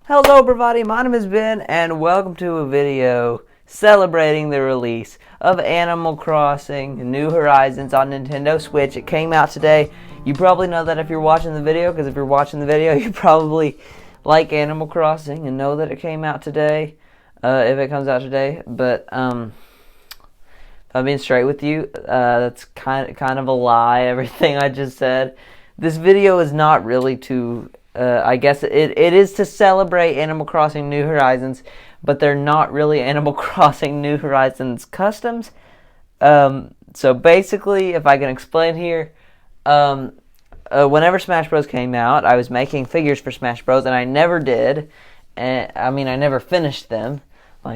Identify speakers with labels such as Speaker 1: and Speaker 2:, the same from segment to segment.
Speaker 1: Hello everybody, my name is Ben and welcome to a video celebrating the release of Animal Crossing New Horizons on Nintendo Switch. It came out today. You probably know that if you're watching the video, because if you're watching the video you probably like Animal Crossing and know that it came out today, if it comes out today. But if I'm being straight with you, that's kind of a lie, everything I just said. This video is not really to... I guess it is to celebrate Animal Crossing New Horizons, but they're not really Animal Crossing New Horizons customs. So basically, if I can explain here, whenever Smash Bros. Came out, I was making figures for Smash Bros. And I never did. I never finished them.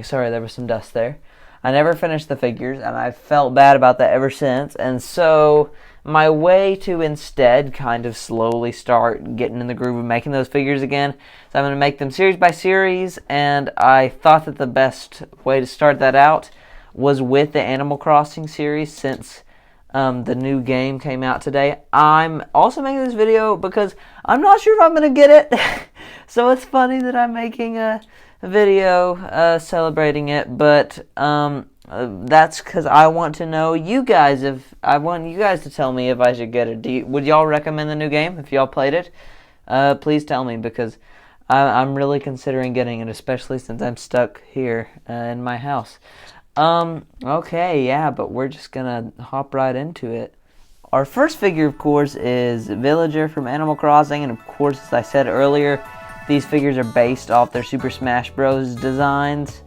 Speaker 1: Sorry, there was some dust there. I never finished the figures, and I felt bad about that ever since. And so my way to instead kind of slowly start getting in the groove of making those figures again, so I'm going to make them series by series, and I thought that the best way to start that out was with the Animal Crossing series, since the new game came out today. I'm also making this video because I'm not sure if I'm going to get it, so it's funny that I'm making a video celebrating it, but that's because I want to know you guys. If I want you guys to tell me if I should get it. Would y'all recommend the new game if y'all played it? Please tell me, because I'm really considering getting it, especially since I'm stuck here in my house. Okay, yeah, but we're just gonna hop right into it. Our first figure, of course, is Villager from Animal Crossing, and of course, as I said earlier, these figures are based off their Super Smash Bros. Designs.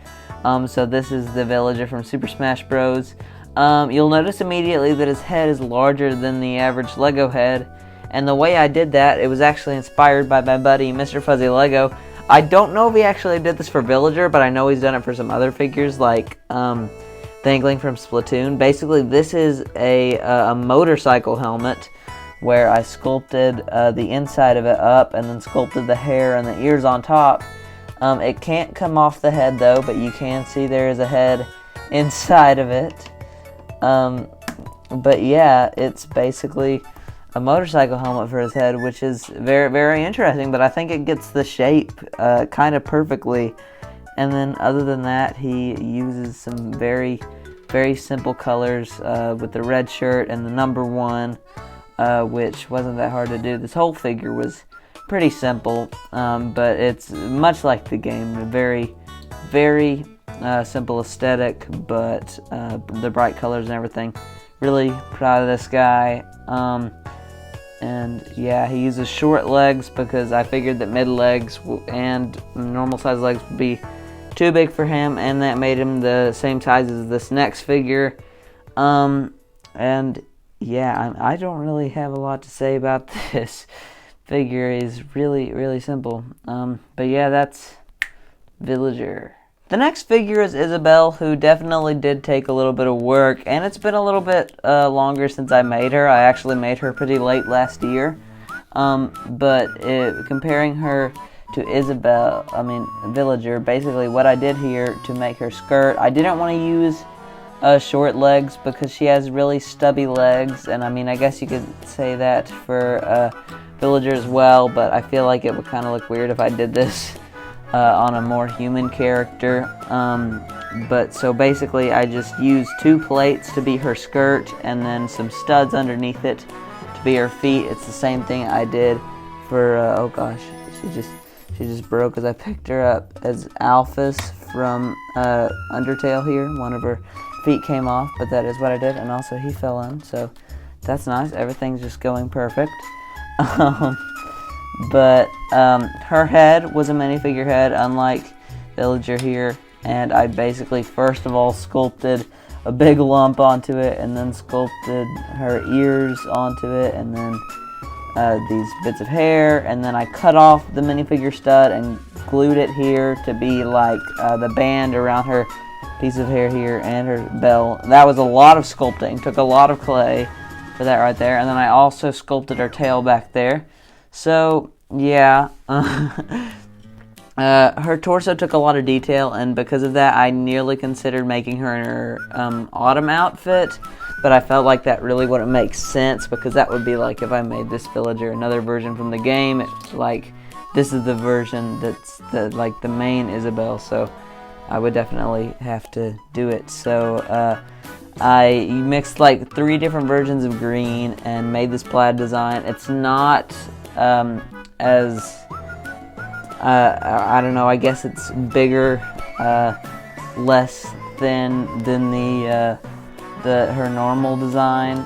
Speaker 1: So this is the Villager from Super Smash Bros. You'll notice immediately that his head is larger than the average Lego head. And the way I did that, it was actually inspired by my buddy, Mr. Fuzzy Lego. I don't know if he actually did this for Villager, but I know he's done it for some other figures, like Thangling from Splatoon. Basically, this is a motorcycle helmet, where I sculpted the inside of it up and then sculpted the hair and the ears on top. It can't come off the head though, but you can see there is a head inside of it. But yeah, it's basically a motorcycle helmet for his head, which is very, very interesting, but I think it gets the shape kind of perfectly. And then other than that, he uses some very, very simple colors with the red shirt and the number 1. Which wasn't that hard to do. This whole figure was pretty simple, but it's much like the game. A very, very simple aesthetic, but the bright colors and everything. Really proud of this guy. And yeah, he uses short legs because I figured that mid legs and normal size legs would be too big for him, and that made him the same size as this next figure. And yeah, I don't really have a lot to say about this figure. Is really, really simple. But yeah, that's Villager. The next figure is Isabel, who definitely did take a little bit of work, and it's been a little bit longer since I made her. I actually made her pretty late last year. But comparing her to Villager, basically what I did here to make her skirt, I didn't want to use short legs because she has really stubby legs, and I guess you could say that for Villager as well, but I feel like it would kind of look weird if I did this on a more human character. But so basically I just used 2 plates to be her skirt and then some studs underneath it to be her feet. It's the same thing I did for oh gosh, she just broke as I picked her up as Alphys from Undertale here. One of her feet came off, but that is what I did, and also he fell in, so that's nice. Everything's just going perfect. But her head was a minifigure head, unlike Villager here, and I basically first of all sculpted a big lump onto it, and then sculpted her ears onto it, and then these bits of hair, and then I cut off the minifigure stud and glued it here to be like the band around her piece of hair here and her bell. That was a lot of sculpting, took a lot of clay for that right there, and then I also sculpted her tail back there. So yeah, her torso took a lot of detail, and because of that I nearly considered making her in her autumn outfit, but I felt like that really wouldn't make sense, because that would be like if I made this Villager another version from the game. It like this is the version that's like the main Isabel, so I would definitely have to do it. So I mixed like 3 different versions of green and made this plaid design. It's not as I don't know, I guess it's bigger, less thin than her normal design,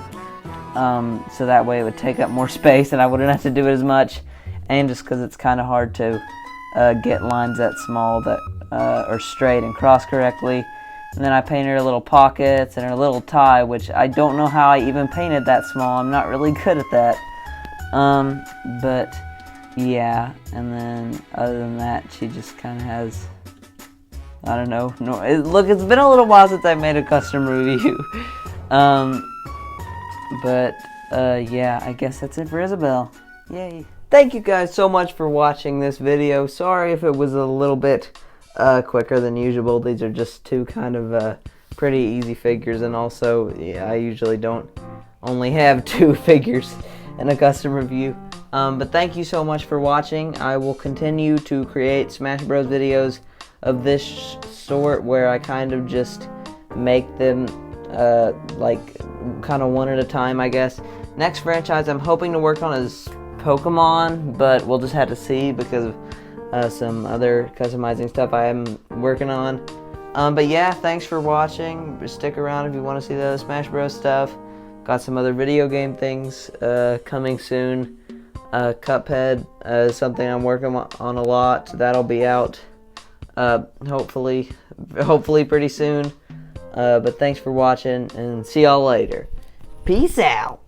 Speaker 1: so that way it would take up more space and I wouldn't have to do it as much, and just because it's kind of hard to get lines that small that are straight and cross correctly. And then I painted her little pockets and her little tie, which I don't know how I even painted that small. I'm not really good at that. But yeah, and then other than that, she just kind of has, I don't know. No, look, it's been a little while since I made a custom review. But yeah, I guess that's it for Isabel. Yay. Thank you guys so much for watching this video. Sorry if it was a little bit quicker than usual. These are just 2 kind of pretty easy figures, and also, yeah, I usually don't only have 2 figures in a custom review. But thank you so much for watching. I will continue to create Smash Bros videos of this sort where I kind of just make them like kind of one at a time, I guess. Next franchise I'm hoping to work on is Pokemon, but we'll just have to see because of some other customizing stuff I am working on. But yeah, thanks for watching. Stick around if you want to see the other Smash Bros stuff. Got some other video game things coming soon. Cuphead is something I'm working on a lot. That'll be out hopefully pretty soon. But thanks for watching, and see y'all later. Peace out.